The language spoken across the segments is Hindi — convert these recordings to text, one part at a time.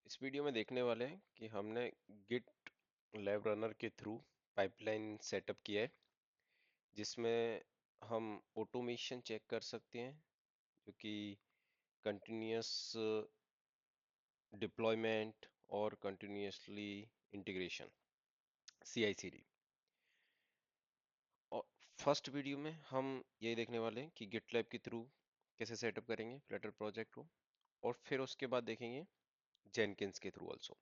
इस वीडियो में देखने वाले हैं कि हमने गिट लैब रनर के थ्रू पाइपलाइन सेटअप किया है जिसमें हम ऑटोमेशन चेक कर सकते हैं जो कि कंटिन्यूस डिप्लॉयमेंट और कंटिन्यूसली इंटीग्रेशन CI/CD। और फर्स्ट वीडियो में हम यही देखने वाले हैं कि गिट लैब के थ्रू कैसे सेटअप करेंगे फ्लटर प्रोजेक्ट को, और फिर उसके बाद देखेंगे जेनकिंस के थ्रू ऑल्सो।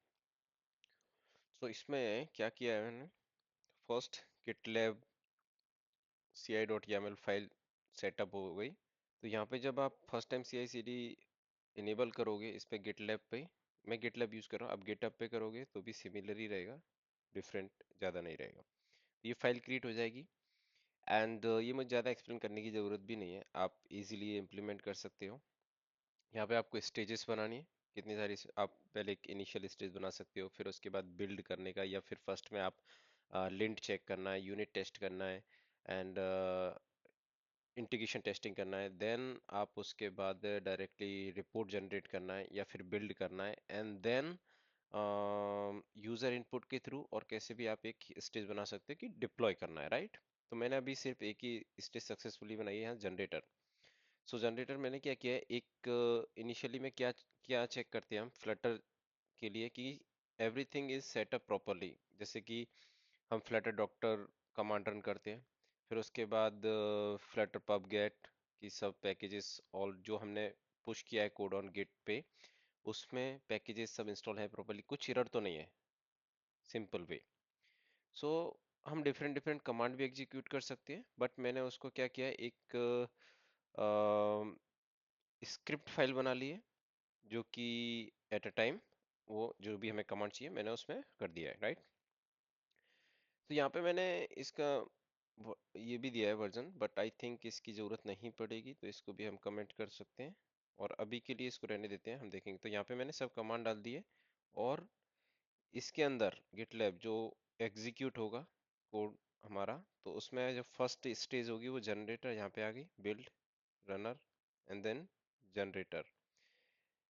तो इसमें क्या किया है मैंने, first GitLab ci.yaml file setup हो गई। तो यहाँ पे जब आप फर्स्ट टाइम CI/CD इनेबल करोगे इस पे गिटलैब पे, मैं गिटलैब यूज़ कर रहा हूँ, आप गिटहब पे करोगे तो भी सिमिलर ही रहेगा, डिफरेंट ज़्यादा नहीं रहेगा। ये फाइल क्रिएट हो जाएगी एंड ये मुझे ज़्यादा एक्सप्लेन करने की ज़रूरत भी नहीं है, आप इजीली इम्प्लीमेंट कर सकते हो। यहाँ पे आपको स्टेजेस बनानी है, कितनी सारी आप पहले एक इनिशियल स्टेज बना सकते हो, फिर उसके बाद बिल्ड करने का, या फिर फर्स्ट में आप लिंट चेक करना है, यूनिट टेस्ट करना है एंड इंटीग्रेशन टेस्टिंग करना है, देन आप उसके बाद डायरेक्टली रिपोर्ट जनरेट करना है या फिर बिल्ड करना है, एंड देन यूजर इनपुट के थ्रू और कैसे भी आप एक स्टेज बना सकते हो कि डिप्लॉय करना है, राइट। तो मैंने अभी सिर्फ एक ही स्टेज सक्सेसफुली बनाई है यहाँ, जनरेटर। सो जनरेटर मैंने क्या किया है, एक इनिशियली में क्या क्या चेक करते हैं हम फ्लटर के लिए कि एवरीथिंग इज सेटअप प्रॉपरली। जैसे कि हम फ्लटर डॉक्टर कमांड रन करते हैं, फिर उसके बाद फ्लटर पब गेट की सब पैकेजेस और जो हमने पुश किया है कोड ऑन गिट पे, उसमें पैकेजेस सब इंस्टॉल है प्रॉपरली, कुछ एरर तो नहीं है, सिंपल वे। सो हम डिफरेंट डिफरेंट कमांड भी एग्जीक्यूट कर सकते हैं, बट मैंने उसको क्या किया है, एक स्क्रिप्ट फाइल बना ली है जो कि एट अ टाइम वो जो भी हमें कमांड चाहिए मैंने उसमें कर दिया है, राइट। तो यहाँ पे मैंने इसका ये भी दिया है वर्जन, बट आई थिंक इसकी ज़रूरत नहीं पड़ेगी, तो इसको भी हम कमेंट कर सकते हैं और अभी के लिए इसको रहने देते हैं, हम देखेंगे। तो यहाँ पे मैंने सब कमांड डाल दिए और इसके अंदर गिटलैब जो एग्जीक्यूट होगा कोड हमारा, तो उसमें जो फर्स्ट स्टेज होगी वो जनरेटर यहाँ पे आ गई, build runner and then generator.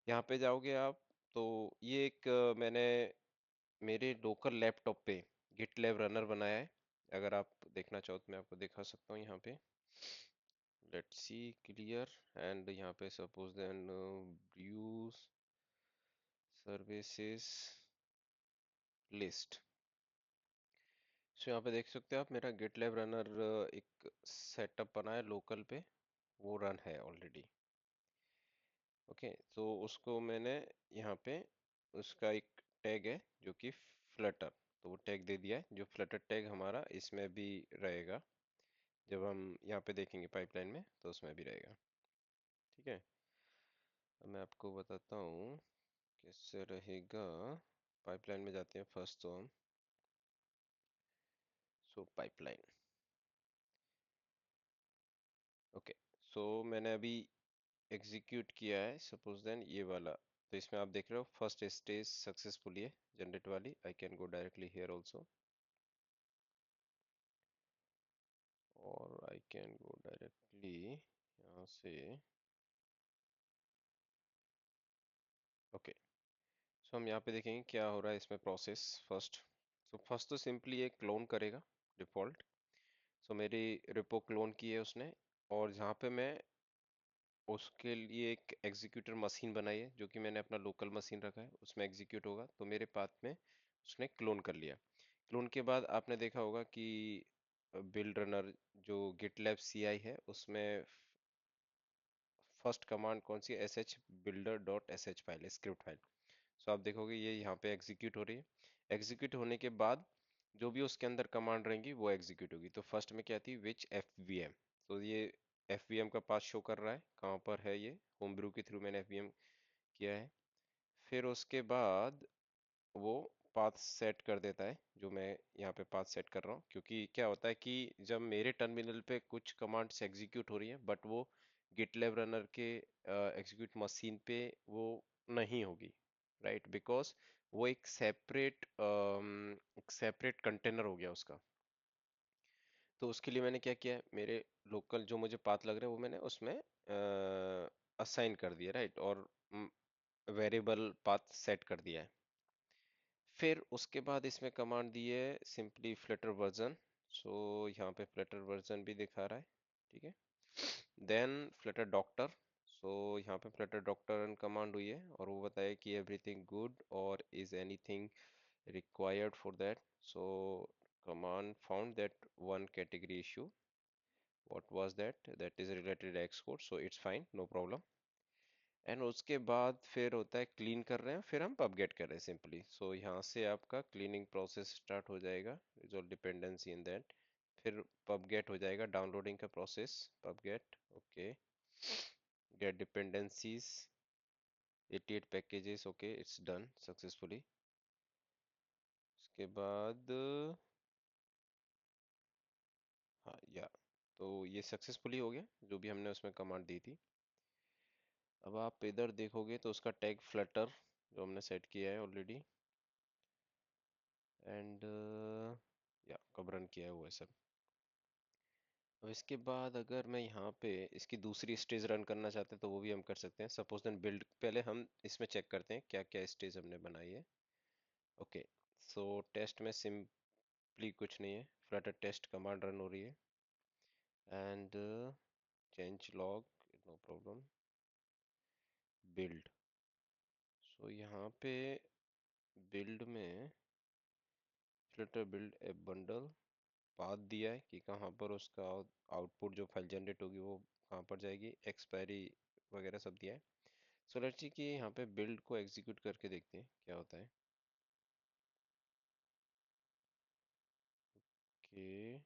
यहाँ पे जाओगे आप तो ये एक मैंने मेरे लोकल लैपटॉप पे गिटलैब रनर बनाया है। अगर आप देखना चाहो तो मैं आपको दिखा सकता हूँ यहाँ पे। लेट्स सी क्लियर, एंड यहाँ पे suppose then use services list. So यहाँ पे देख सकते हो आप, मेरा गिटलैब रनर एक सेटअप बना है लोकल पे, वो रन है ऑलरेडी। ओके, तो उसको मैंने यहाँ पे उसका एक टैग है जो कि फ्लटर, तो वो टैग दे दिया है, जो फ्लटर टैग हमारा इसमें भी रहेगा, जब हम यहाँ पे देखेंगे पाइपलाइन में तो उसमें भी रहेगा। ठीक है, अब मैं आपको बताता हूँ कैसे रहेगा। पाइपलाइन में जाते हैं फर्स्ट तो हम, सो पाइपलाइन। ओके, सो मैंने अभी एग्जीक्यूट किया है सपोज देन ये वाला, तो इसमें आप देख रहे हो फर्स्ट स्टेज सक्सेसफुली है जनरेट वाली। I can go directly here also और आई कैन गो डायरेक्टली यहाँ से। ओके, सो हम यहाँ पे देखेंगे क्या हो रहा है इसमें प्रोसेस। फर्स्ट, सो फर्स्ट तो सिंपली एक क्लोन करेगा डिफॉल्ट। सो मेरी रिपो क्लोन की है उसने, और जहाँ पे मैं उसके लिए एक एग्जीक्यूटर मशीन बनाई है जो कि मैंने अपना लोकल मशीन रखा है, उसमें एग्जीक्यूट होगा, तो मेरे पाथ में उसने क्लोन कर लिया। क्लोन के बाद आपने देखा होगा कि बिल्ड रनर जो गिटलैब CI है उसमें फर्स्ट कमांड कौन सी, S H builder dot S H file, script file. So आप देखोगे ये यहाँ पे एग्जीक्यूट हो रही है। एग्जीक्यूट होने के बाद जो भी उसके अंदर कमांड रहेंगी वो एग्जीक्यूट होगी। तो फर्स्ट में क्या थी, विच FVM, तो ये FVM का पाथ शो कर रहा है कहाँ पर है, ये होम ब्रू के थ्रू मैंने FVM किया है। फिर उसके बाद वो पाथ सेट कर देता है, जो मैं यहाँ पे पाथ सेट कर रहा हूँ, क्योंकि क्या होता है कि जब मेरे टर्मिनल पे कुछ कमांड्स एग्जीक्यूट हो रही हैं बट वो गिटलैब रनर के एग्जीक्यूट मशीन पे वो नहीं होगी, राइट, बिकॉज वो एक सेपरेट कंटेनर हो गया उसका। तो उसके लिए मैंने क्या किया, मेरे लोकल जो मुझे पाथ लग रहा है वो मैंने उसमें असाइन कर दिया, राइट। और वेरिएबल पाथ सेट कर दिया है। फिर उसके बाद इसमें कमांड दी है सिंपली फ्लटर वर्जन। सो यहाँ पे फ्लटर वर्जन भी दिखा रहा है, ठीक है। Then Flutter doctor. सो यहाँ पे फ्लटर डॉक्टर रन कमांड हुई है और वो बताया कि एवरीथिंग गुड और is anything required for that. So command found that one category issue. What was that? That is related to Xcode, so it's fine, no problem. And उसके बाद फिर होता है क्लीन कर रहे हैं, फिर हम पबगेट कर रहे हैं सिंपली। सो यहाँ से आपका क्लीनिंग प्रोसेस स्टार्ट हो जाएगा, रिजॉल्व डिपेंडेंसी इन दैट। फिर पबगेट हो जाएगा, डाउनलोडिंग का process, pub get, okay. Get dependencies 88 packages, okay, it's done successfully. उसके बाद हाँ या तो ये सक्सेसफुली हो गया जो भी हमने उसमें कमांड दी थी। अब आप इधर देखोगे तो उसका टैग फ्लटर जो हमने सेट किया है ऑलरेडी, एंड या कब रन किया हुआ है सब। अब इसके बाद अगर मैं यहाँ पे इसकी दूसरी स्टेज रन करना चाहते हैं तो वो भी हम कर सकते हैं। सपोज देन बिल्ड, पहले हम इसमें चेक करते हैं क्या क्या स्टेज हमने बनाई है। ओके, सो टेस्ट में सिंपली कुछ नहीं है, फ्लटर टेस्ट कमांड रन हो रही है, and change log, no problem, build. So यहाँ पे बिल्ड में Flutter build a bundle path दिया है कि कहाँ पर उसका आउटपुट जो फाइल जनरेट होगी वो कहाँ पर जाएगी, एक्सपायरी वगैरह सब दिया है। सो लेट्स सी कि यहाँ पे बिल्ड को एग्जीक्यूट करके देखते हैं क्या होता है। कि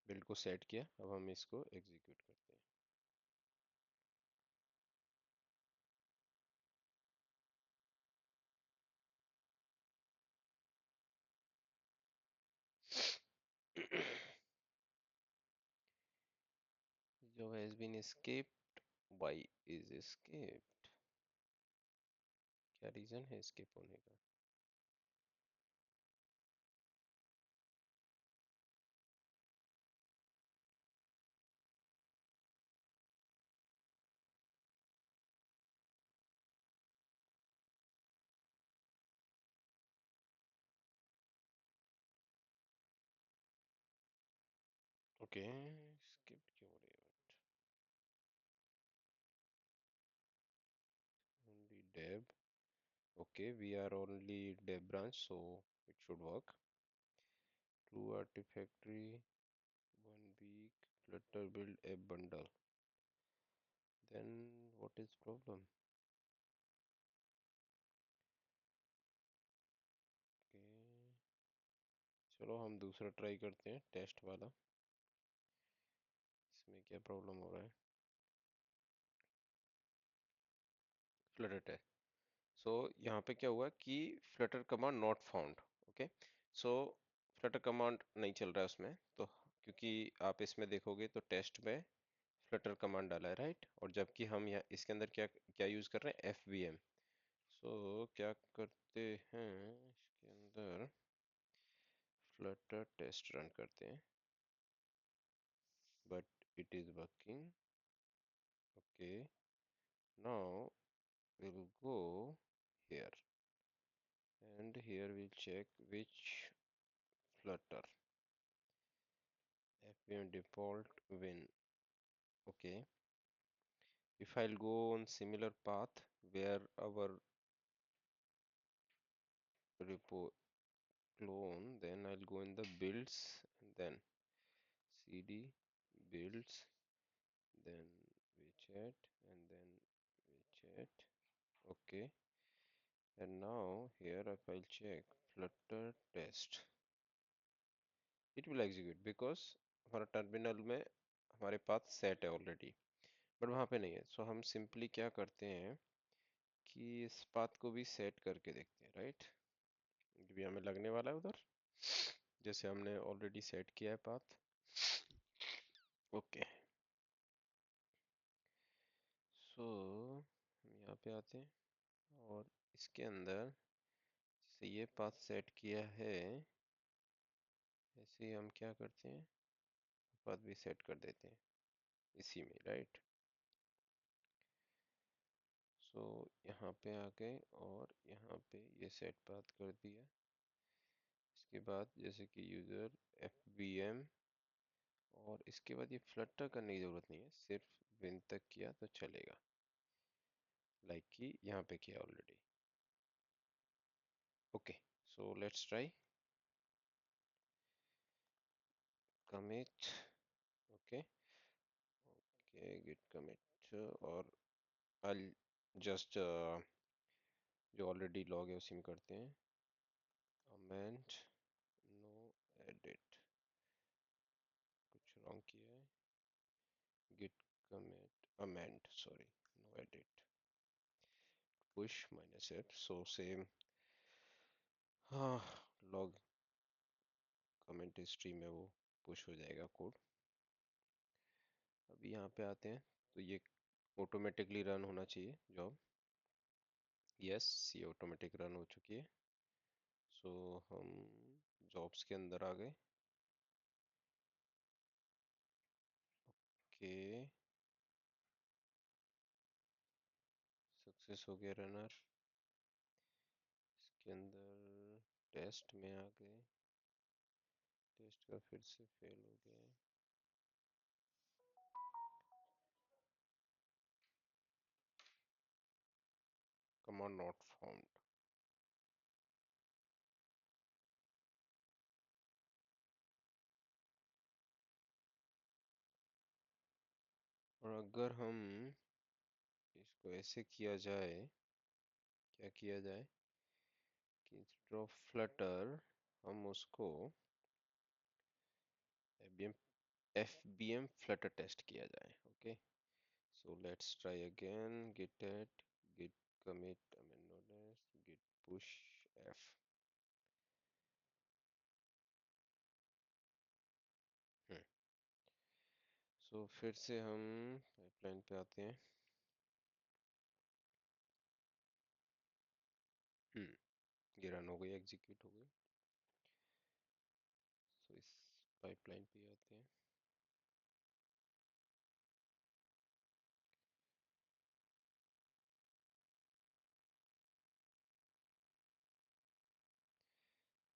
बिल्ड को सेट किया, अब हम इसको एग्जीक्यूट करते हैं। जो has been escaped, why is escaped, क्या रीजन है एस्केप होने का। ओके, स्किप क्यों हो रही है but only dev, okay, we are only dev branch, so it should work. True artifactory, 1 week, flutter build a bundle. Then what is problem? Okay, चलो हम दूसरा ट्राई करते हैं, टेस्ट वाला। इसमें क्या प्रॉब्लम हो रहा है, फ्लटर टेस्ट। सो यहाँ पे क्या हुआ कि Flutter command not found, okay. So Flutter command नहीं चल रहा है उसमें, तो क्योंकि आप इसमें देखोगे तो टेस्ट में फ्लटर कमांड डाला है, राइट। और जबकि हम यहाँ इसके अंदर क्या क्या यूज कर रहे हैं, एफ। सो क्या करते हैं, इसके अंदर फ्लटर टेस्ट रन करते हैं, but it is working, okay. Now we'll go here and here we'll check which flutter, fvm default win, okay. If I'll go on similar path where our repo clone, then I'll go in the builds and then cd builds, then wchat, and then wchat, okay. And now here if I'll check flutter test, it will execute because हमारा टर्मिनल में हमारे पास सेट है ऑलरेडी, बट वहाँ पे नहीं है। सो हम सिंपली क्या करते हैं कि इस पाथ को भी सेट करके देखते हैं, राइट। जो भी हमें लगने वाला है उधर, जैसे हमने ऑलरेडी सेट किया है पाथ, ओके। सो हम यहाँ पे आते हैं और इसके अंदर जैसे ये पाथ सेट किया है, ऐसे ही हम क्या करते हैं, पाथ भी सेट कर देते हैं इसी में, राइट। सो यहाँ पे आ गए और यहाँ पे ये सेट पाथ कर दिया। इसके बाद जैसे कि यूज़र fvm, और इसके बाद ये फ्लटर करने की ज़रूरत नहीं है, सिर्फ विन तक किया तो चलेगा, लाइक कि यहाँ पे किया already. Okay, so let's try commit। Okay okay, git commit, और I'll just जो ऑलरेडी लॉग है उसी में करते हैं, amend no edit, कुछ रॉन्ग किया है, git commit amend, sorry, no edit, push -f, so same, हाँ, लॉग कमेंट हिस्ट्री में वो पुश हो जाएगा कोड। अभी यहाँ पे आते हैं, तो ये ऑटोमेटिकली रन होना चाहिए जॉब। यस, ये ऑटोमेटिक रन हो चुकी है। सो हम जॉब्स के अंदर आ गए। ओके, सक्सेस हो गया रनर। इसके अंदर टेस्ट में आ गए, टेस्ट का फिर से फेल हो गया। Command not found. और अगर हम इसको ऐसे किया जाए, क्या किया जाए कि इंस्टेड ऑफ फ्लटर हम उसको FBM flutter टेस्ट किया जाए। Okay, so let's try again, git add, git commit amend nodes, git push f। Hmm, so फिर से हम पाइपलाइन पे आते हैं। ये रन हो गई, एग्जीक्यूट हो गई। so इस पाइपलाइन पे आते हैं।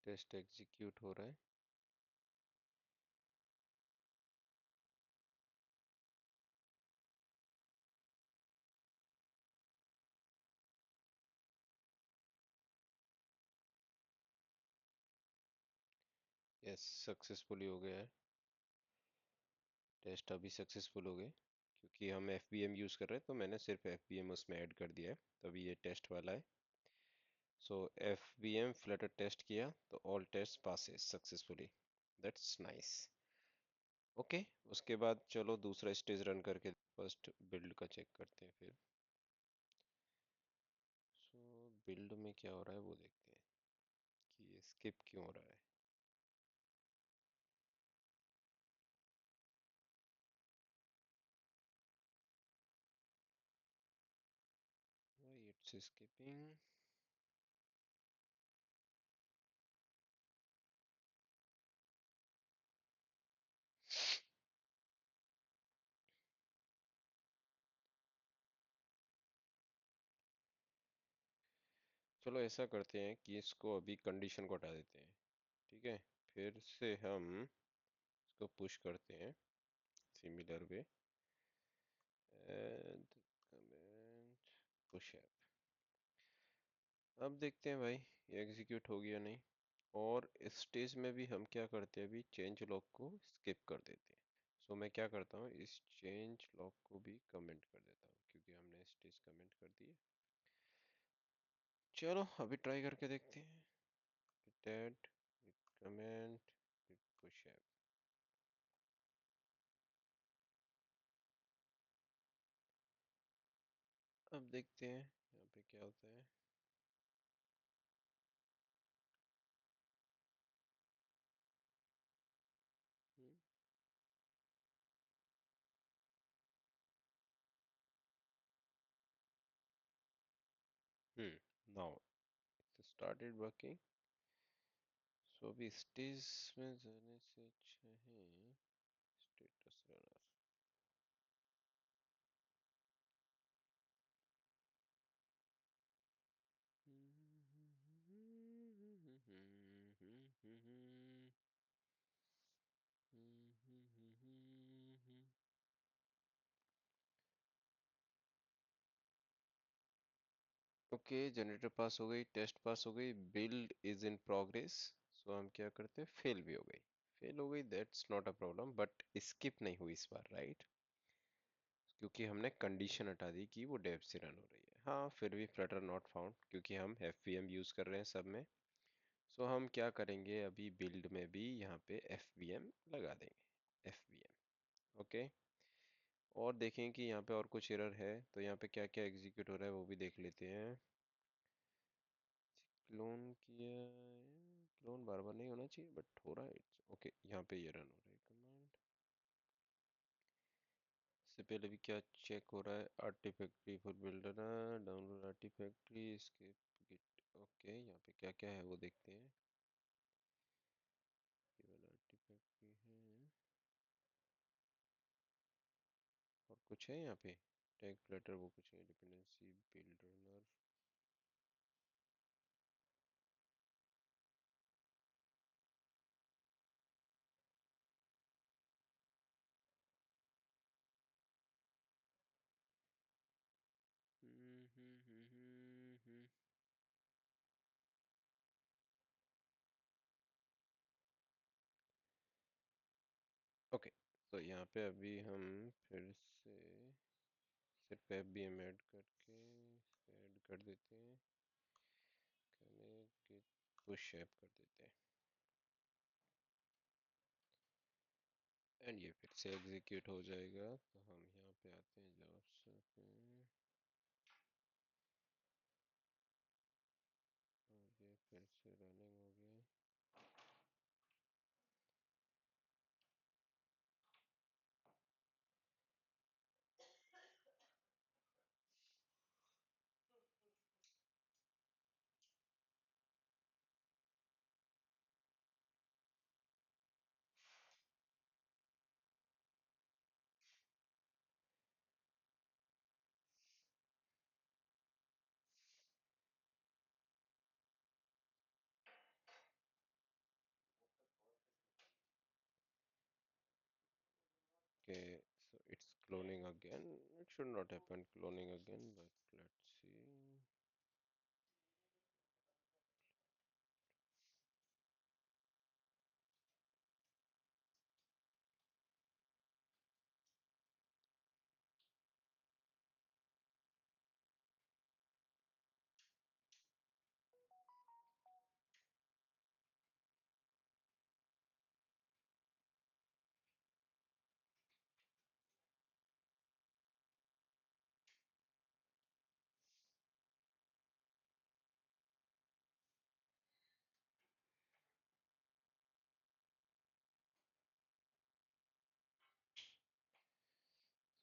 टेस्ट एग्जीक्यूट हो रहा है। यस, सक्सेसफुली हो गया है टेस्ट, अभी सक्सेसफुल हो गए, क्योंकि हम FBM यूज़ कर रहे हैं तो मैंने सिर्फ FBM उसमें ऐड कर दिया है, तभी ये टेस्ट वाला है। सो FBM फ्लटर टेस्ट किया तो all test passes successfully, that's nice. Okay, उसके बाद चलो दूसरा स्टेज रन करके फर्स्ट बिल्ड का चेक करते हैं फिर। सो बिल्ड में क्या हो रहा है वो देखते हैं कि ये स्किप क्यों हो रहा है। Why it's skipping? चलो ऐसा करते हैं कि इसको अभी कंडीशन को हटा देते हैं, ठीक है। फिर से हम इसको पुश करते हैं similar way, add comment push app. अब देखते हैं भाई ये एग्जीक्यूट हो गया नहीं। और इस स्टेज में भी हम क्या करते हैं, अभी चेंज लॉग को स्किप कर देते हैं। सो मैं क्या करता हूँ, इस चेंज लॉग को भी कमेंट कर देता हूँ, क्योंकि हमने स्टेज कमेंट कर दिए। चलो अभी ट्राई करके देखते हैं, git add, git comment, git push app। अब देखते हैं यहाँ पे क्या होता है। हम्म नाउ इट स्टार्टेड वर्किंग। सो अभी स्टेज में जाने से अच्छा है, ओके, जनरेटर पास हो गई, टेस्ट पास हो गई, बिल्ड इज इन प्रोग्रेस। सो हम क्या करते हैं, फेल भी हो गई। फेल हो गई, that's not a problem, but skip नहीं हुई इस बार, राइट? क्योंकि हमने कंडीशन हटा दी कि वो डेव से रन हो रही है। हाँ, फिर भी फ्लटर नॉट फाउंड, क्योंकि हम एफवीएम यूज कर रहे हैं सब में। सो हम क्या करेंगे, अभी बिल्ड में भी यहाँ पे एफवीएम लगा देंगे, एफवीएम। ओके, और देखें कि यहाँ पे और कुछ एरर है तो यहाँ पे क्या क्या एग्जीक्यूट हो रहा है वो भी देख लेते हैं। क्लोन किया, क्लोन बार बार नहीं होना चाहिए बट हो रहा है। ओके, यहाँ पे ये रन हो रहा है कमांड। इससे पहले भी क्या चेक हो रहा है, Artifactory for builder, download Artifactory, skip git. Okay, यहाँ पे क्या क्या है वो देखते हैं। केवल आर्टिफैक्ट्री है और कुछ है यहाँ पे, टैग फ्लटर वो कुछ है, डिपेंडेंसी बिल्डर। ओके, तो यहाँ पे अभी हम फिर से सिर्फ एफ बी एम ऐड करके ऐड कर देते हैं, कनेक्ट पुश ऐप कर देते हैं, एंड ये फिर से एग्जीक्यूट हो जाएगा। तो हम यहाँ पे आते हैं जॉब्स पे, और ये फिर से रनिंग हो गया। Okay, so it's cloning again. It should not happen cloning again, but let's see.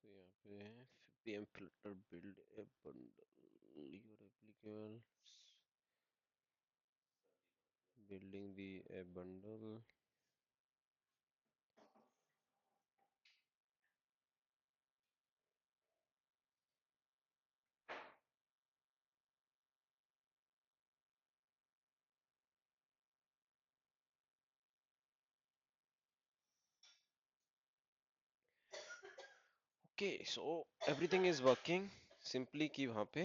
So यहाँ पे है pm filter build a bundle, your applicable building the a bundle. Okay, so everything is working. Simply कि वहाँ पे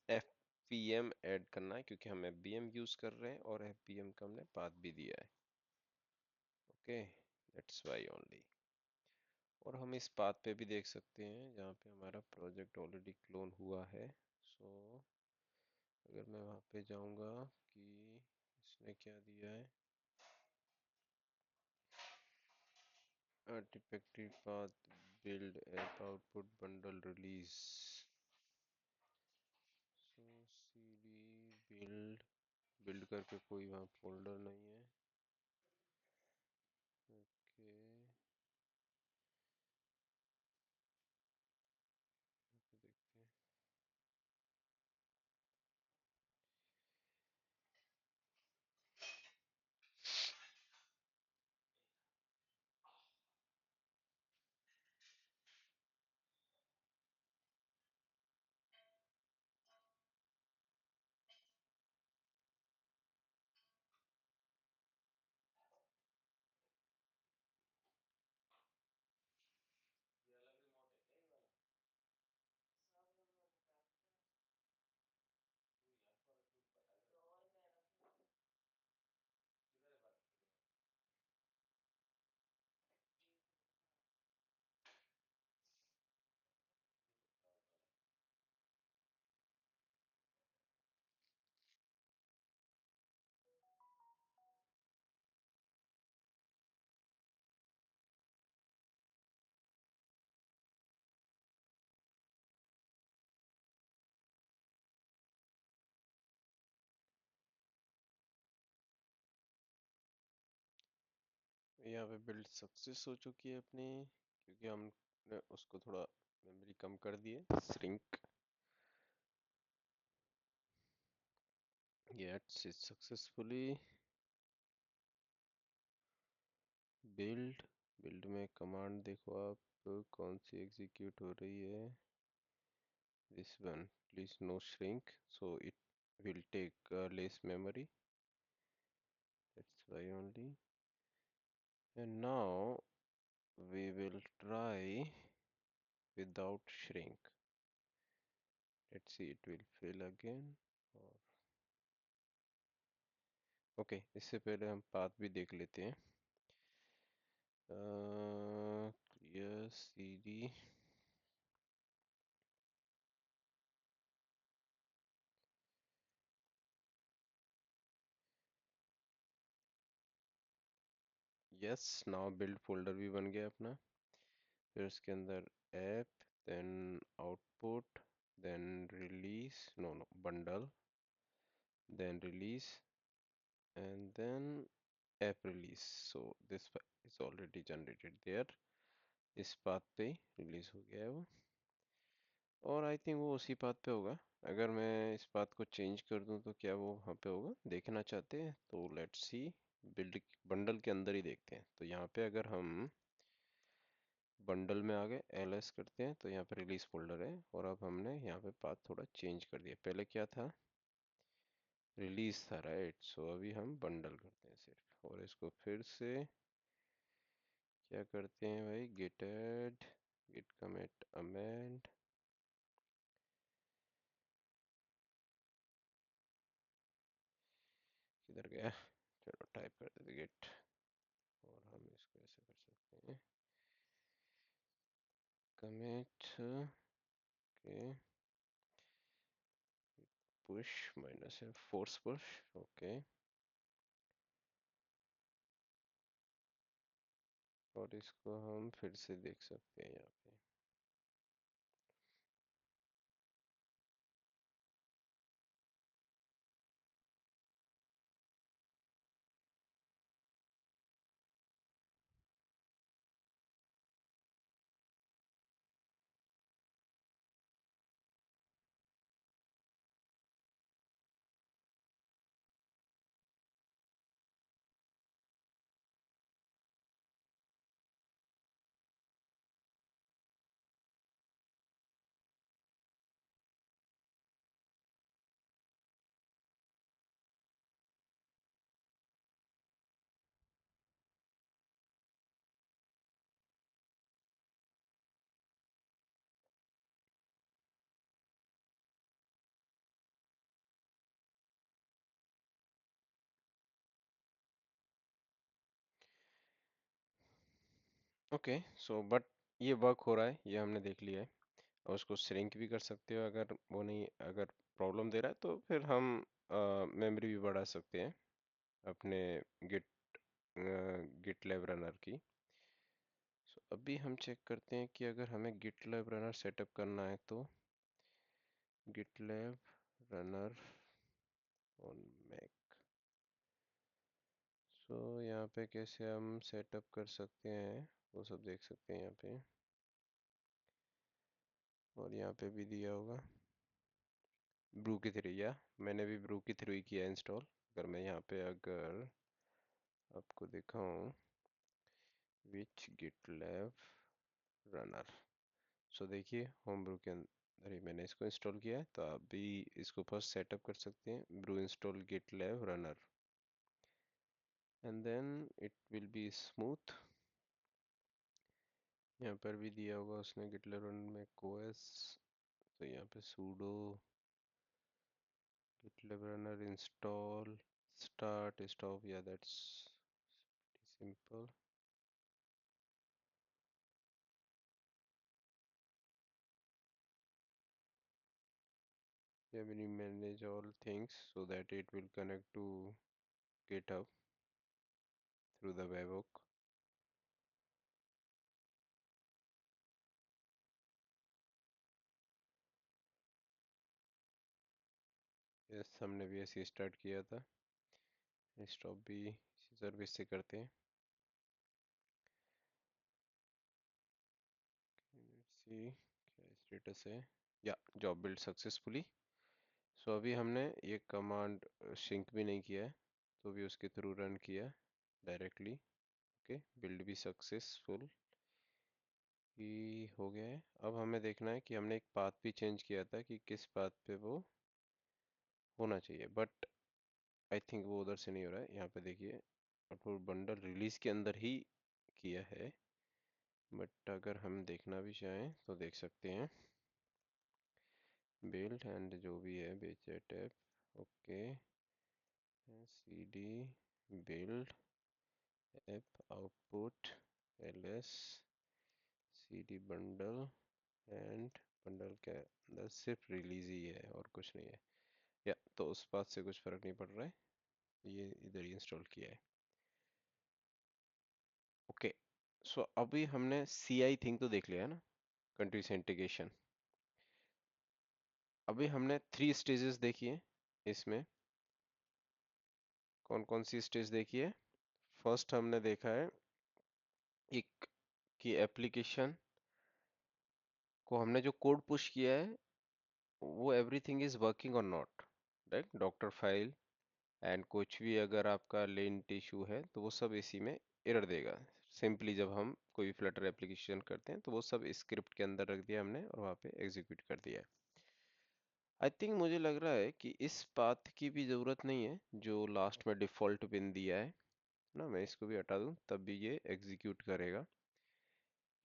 fpm ऐड करना है, क्योंकि हम fbm यूज कर रहे हैं और fpm का हमने पाथ भी दिया है। Okay, that's why only. और हम इस पाथ पे भी देख सकते हैं जहाँ पे हमारा प्रोजेक्ट ऑलरेडी क्लोन हुआ है। सो अगर मैं वहाँ पे जाऊँगा कि इसने क्या दिया है, Artifactory path build app output bundle release. So cd build, build करके कोई वहाँ फोल्डर नहीं है। ओके, देखते हैं। यहाँ पे बिल्ड सक्सेस हो चुकी है अपनी, क्योंकि हमने उसको थोड़ा मेमोरी कम कर दिए, shrink. Yes, it's successfully build। Build में कमांड देखो आप कौन सी एग्जीक्यूट हो रही है। this one, please no shrink, so it will take less memory, that's why only. And now we will try without shrink. Let's see, it will fail again or okay इससे पहले हम पाथ भी देख लेते हैं। Clear cd yes, now build folder भी बन गया अपना। फिर उसके अंदर app, then output, then release, no no bundle, then release, and then app release। so this is already generated there, इस पाथ पे रिलीज हो गया है वो, और आई थिंक वो उसी पाथ पे होगा। अगर मैं इस पाथ को चेंज कर दूं तो क्या वो वहाँ पे होगा, देखना चाहते हैं तो लेट्स सी। बिल्ड बंडल के अंदर ही देखते हैं। तो यहाँ पे अगर हम बंडल में आ गए, ls करते हैं तो यहाँ पे रिलीज फोल्डर है, और अब हमने यहाँ पे पाथ थोड़ा चेंज कर दिया। पहले क्या था, रिलीज था, राइट। सो अभी हम बंडल करते हैं सिर्फ, और इसको फिर से क्या करते हैं भाई, git add, git commit amend, किधर गया, चलो टाइप कर देते git, और हम इसको ऐसे कर सकते हैं commit के push माइनस है force push, ओके। और इसको हम फिर से देख सकते हैं यहाँ पे। ओके सो बट ये वर्क हो रहा है, ये हमने देख लिया है। और उसको श्रिंक भी कर सकते हो, अगर वो नहीं, अगर प्रॉब्लम दे रहा है तो फिर हम मेमोरी भी बढ़ा सकते हैं अपने गिट गिटलैब रनर की। सो अभी हम चेक करते हैं कि अगर हमें गिटलैब रनर सेटअप करना है तो गिटलैब रनर ऑन मैक। सो यहाँ पे कैसे हम सेटअप कर सकते हैं वो सब देख सकते हैं यहाँ पे, और यहाँ पे भी दिया होगा ब्रू की थ्री, या मैंने भी ब्रू की थ्री किया इंस्टॉल। अगर मैं यहाँ पे अगर आपको दिखाऊं विच गिटलैब रनर, सो देखिए होम ब्रू के अंदर ही मैंने इसको इंस्टॉल किया है। तो आप भी इसको फर्स्ट सेटअप कर सकते हैं, brew install GitLab runner, and then it will be smooth. यहाँ पर भी दिया होगा उसने गिटलैब रनर में कोएस, तो यहाँ पे sudo GitLab runner install start stop, yeah that's pretty simple। Yeah, when you manage all things so that it will connect to GitHub through the webhook। Yes, हमने भी ऐसे स्टार्ट किया था। स्टॉप भी इसी सर्विस से करते हैं। क्या स्टेटस है? या जॉब बिल्ड सक्सेसफुली। सो अभी हमने ये कमांड सिंक भी नहीं किया है, तो भी उसके थ्रू रन किया डायरेक्टली। ओके, बिल्ड भी सक्सेसफुल ही हो गया है। अब हमें देखना है कि हमने एक पाथ भी चेंज किया था कि किस पाथ पे वो होना चाहिए, बट आई थिंक वो उधर से नहीं हो रहा है। यहाँ पे देखिए, आउटपुट बंडल रिलीज के अंदर ही किया है, बट अगर हम देखना भी चाहें तो देख सकते हैं। बिल्ड एंड जो भी है बेचे टैप, okay, C D build app output ls C D bundle and bundle के अंदर सिर्फ रिलीज ही है और कुछ नहीं है। या तो उस बात से कुछ फर्क नहीं पड़ रहा है, ये इधर ही इंस्टॉल किया है। ओके, सो अभी हमने सी आई थिंग तो देख लिया है ना, कंट्रीज इंटीग्रेशन। अभी हमने 3 स्टेजेस देखी है इसमें। कौन कौन सी स्टेज देखी है? फर्स्ट हमने देखा है एक कि एप्लीकेशन को हमने जो कोड पुश किया है वो एवरीथिंग इज वर्किंग और not, right. Doctor file and कुछ भी अगर आपका लेंथ इशू है तो वो सब इसी में एरर देगा। सिंपली जब हम कोई फ्लटर एप्लीकेशन करते हैं तो वो सब स्क्रिप्ट के अंदर रख दिया हमने और वहाँ पे एग्जीक्यूट कर दिया है। आई थिंक मुझे लग रहा है कि इस पाथ की भी ज़रूरत नहीं है जो लास्ट में डिफ़ॉल्ट पिन दिया है ना। मैं इसको भी हटा दूँ तब भी ये एग्जीक्यूट करेगा,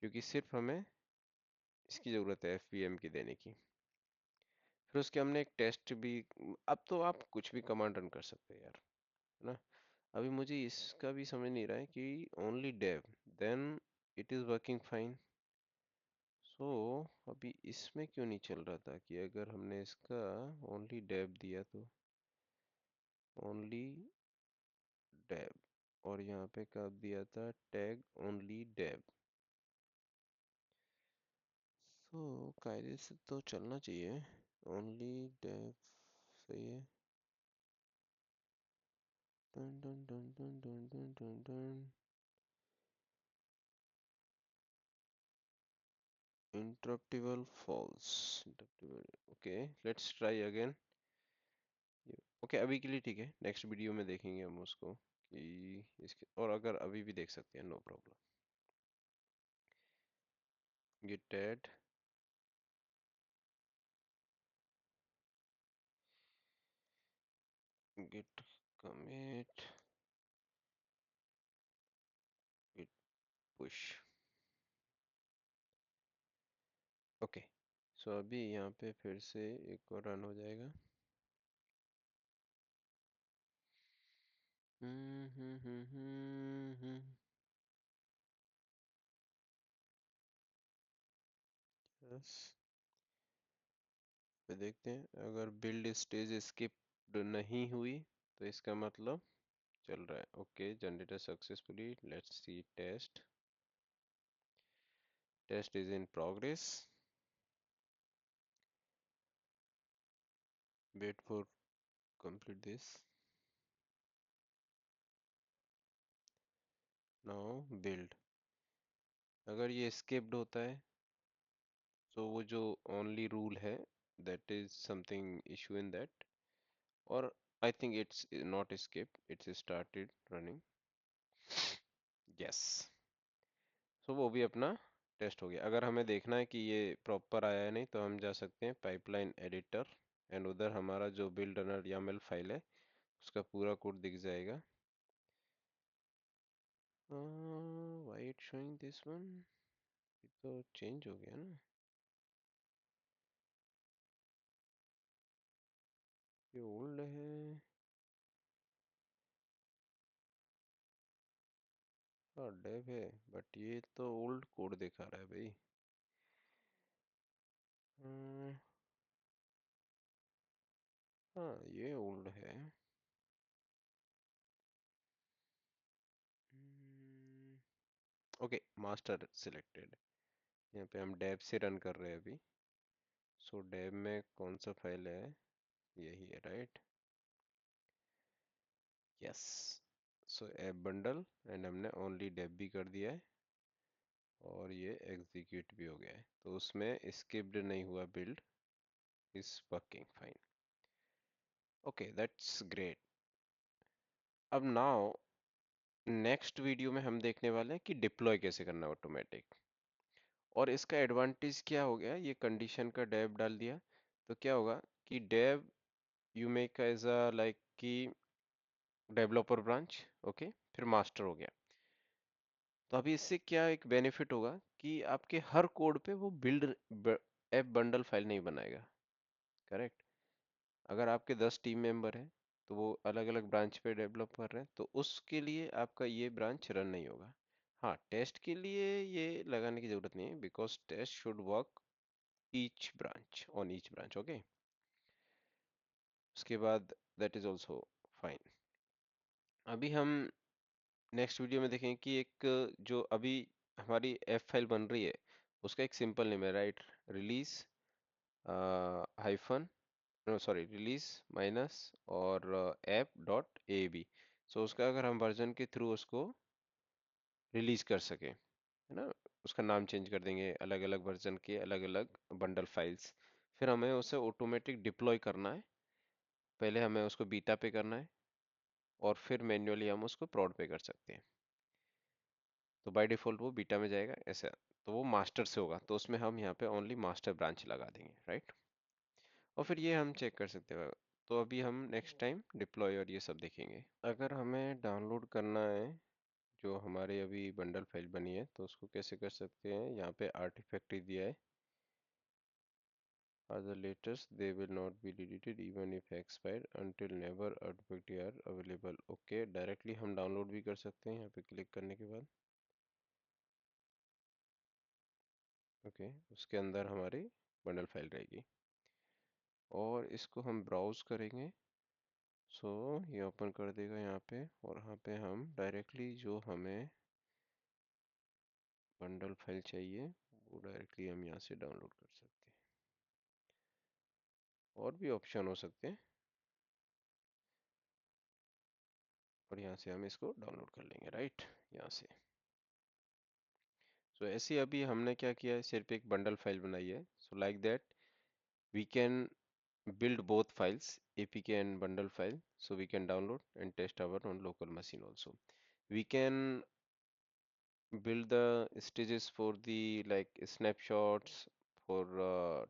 क्योंकि सिर्फ हमें इसकी ज़रूरत है एफवीएम की देने की। फिर उसके हमने एक टेस्ट भी। अब तो आप कुछ भी कमांड रन कर सकते हैं यार, है ना। अभी मुझे इसका भी समझ नहीं रहा है कि only dev then it is working fine. So अभी इसमें क्यों नहीं चल रहा था कि अगर हमने इसका ओनली डेव दिया तो ओनली डेव, और यहाँ पे कब दिया था टैग ओनली डेव। सो कायदे से तो चलना चाहिए, ओनली डेव सही है। Done done done done done done done done interruptible false interruptible, okay, let's try again। Okay, अभी के लिए ठीक है, नेक्स्ट वीडियो में देखेंगे हम उसको कि इसके, और अगर अभी भी देख सकते हैं no problem. git add git commit git push। Okay, so अभी यहाँ पे फिर से एक और रन हो जाएगा। यस, पे देखते हैं अगर बिल्ड स्टेज स्किप नहीं हुई तो इसका मतलब चल रहा है। Okay, generator successfully, let's see test. Test is in progress, wait for complete this. Now build, अगर ये स्किप्ड होता है तो वो जो ओनली रूल है that is something issue in that, और I think it's not skip, it's started running. Yes, so वो भी अपना टेस्ट हो गया। अगर हमें देखना है कि ये प्रॉपर आया है नहीं तो हम जा सकते हैं पाइपलाइन एडिटर एंड उधर हमारा जो बिल्ड रनर YAML फाइल है उसका पूरा कोड दिख जाएगा। Why it showing this one, ये तो चेंज हो गया ना, ये ओल्ड है। हाँ डेव है, बट ये तो ओल्ड कोड दिखा रहा है भाई। हम्म, हाँ ये ओल्ड है। ओके, मास्टर सिलेक्टेड, यहाँ पे हम डेव से रन कर रहे हैं अभी। सो डेव में कौन सा फाइल है, यही है right. Yes, so app bundle and हमने ओनली डेव भी कर दिया है। और ये एग्जीक्यूट भी हो गया है, तो उसमें स्किप्ड नहीं हुआ, build is working fine. Okay, that's great. अब नाउ नेक्स्ट वीडियो में हम देखने वाले हैं कि डिप्लॉय कैसे करना है ऑटोमेटिक। और इसका एडवांटेज क्या हो गया, ये कंडीशन का डेव डाल दिया तो क्या होगा कि dev you make as a like कि डेवलपर ब्रांच, ओके, फिर मास्टर हो गया। तो अभी इससे क्या एक बेनिफिट होगा कि आपके हर कोड पे वो बिल्ड ऐप बंडल फाइल नहीं बनाएगा, करेक्ट। अगर आपके 10 टीम मेंबर हैं तो वो अलग अलग ब्रांच पे डेवलप कर रहे हैं, तो उसके लिए आपका ये ब्रांच रन नहीं होगा। हाँ, टेस्ट के लिए ये लगाने की जरूरत नहीं है, because test should work each branch on each branch, okay. उसके बाद दैट इज ऑल्सो फाइन। अभी हम नेक्स्ट वीडियो में देखेंगे कि एक जो अभी हमारी एफ फाइल बन रही है उसका एक सिंपल नेम है, right, release hyphen, no sorry, release minus और app dot A B. So उसका अगर हम वर्जन के थ्रू उसको रिलीज कर सके, है ना, उसका नाम चेंज कर देंगे, अलग अलग वर्जन के अलग अलग बंडल फाइल्स। फिर हमें उसे ऑटोमेटिक डिप्लॉय करना है, पहले हमें उसको बीटा पे करना है और फिर मैन्युअली हम उसको प्रॉड पे कर सकते हैं। तो बाय डिफॉल्ट वो बीटा में जाएगा ऐसा, तो वो मास्टर से होगा, तो उसमें हम यहाँ पे ओनली मास्टर ब्रांच लगा देंगे, राइट। और फिर ये हम चेक कर सकते हैं। तो अभी हम नेक्स्ट टाइम डिप्लॉय और ये सब देखेंगे। अगर हमें डाउनलोड करना है जो हमारे अभी बंडल फाइल बनी है, तो उसको कैसे कर सकते हैं, यहाँ पे आर्टिफैक्ट ही दिया है, are the latest they will not be deleted even if expired until never artifact are available। Okay, directly हम डाउनलोड भी कर सकते हैं यहाँ पे क्लिक करने के बाद। ओके, उसके अंदर हमारी बंडल फाइल रहेगी और इसको हम ब्राउज करेंगे। सो ये ओपन कर देगा यहाँ पे, और यहाँ पे हम डायरेक्टली जो हमें बंडल फाइल चाहिए वो डायरेक्टली हम यहाँ से डाउनलोड कर सकते हैं। और भी ऑप्शन हो सकते हैं, और यहाँ से हम इसको डाउनलोड कर लेंगे, राइट, यहाँ से। सो ऐसे ही अभी हमने क्या किया है, सिर्फ एक बंडल फाइल बनाई है। So like that we can build both files, apk and bundle file, so we can download and test our on local machine also. We can build the stages for the like snapshots for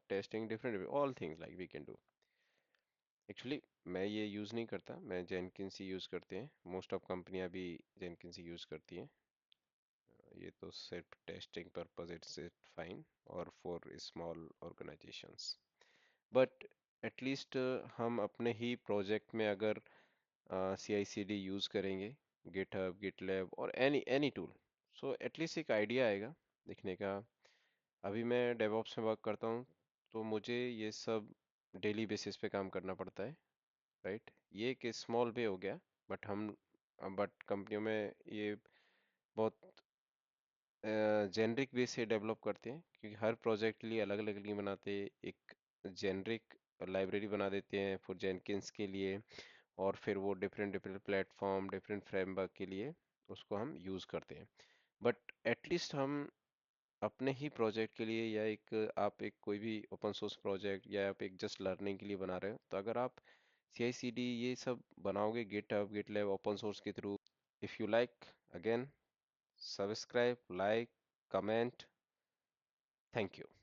testing different all things like we can do। Actually मैं ये यूज़ नहीं करता, मैं जेनकिन्स ही यूज़ करते हैं, मोस्ट ऑफ कंपनियां भी जेनकिन्स ही यूज़ करती हैं। ये तो सिर्फ testing purpose it's it fine, और for small organizations. But at least हम अपने ही प्रोजेक्ट में अगर C I C D use करेंगे, गिटहब, गिटलैब और any any tool, so at least एक आइडिया आएगा दिखने का। अभी मैं डेवऑप्स में वर्क करता हूँ, तो मुझे ये सब डेली बेसिस पे काम करना पड़ता है, राइट। ये एक स्मॉल वे हो गया, बट कंपनियों में ये बहुत जेनरिक वे से डेवलप करते हैं, क्योंकि हर प्रोजेक्ट के लिए अलग अलग नहीं बनाते, एक जेनरिक लाइब्रेरी बना देते हैं फॉर जेनकिंस के लिए, और फिर वो different different platform, different framework के लिए उसको हम यूज़ करते हैं। बट एटलीस्ट हम अपने ही प्रोजेक्ट के लिए, या एक आप एक कोई भी ओपन सोर्स प्रोजेक्ट, या आप एक जस्ट लर्निंग के लिए बना रहे हो, तो अगर आप सी आई सी डी ये सब बनाओगे गिटहब, गिटलैब ओपन सोर्स के through, if you like, again subscribe, like, comment, thank you.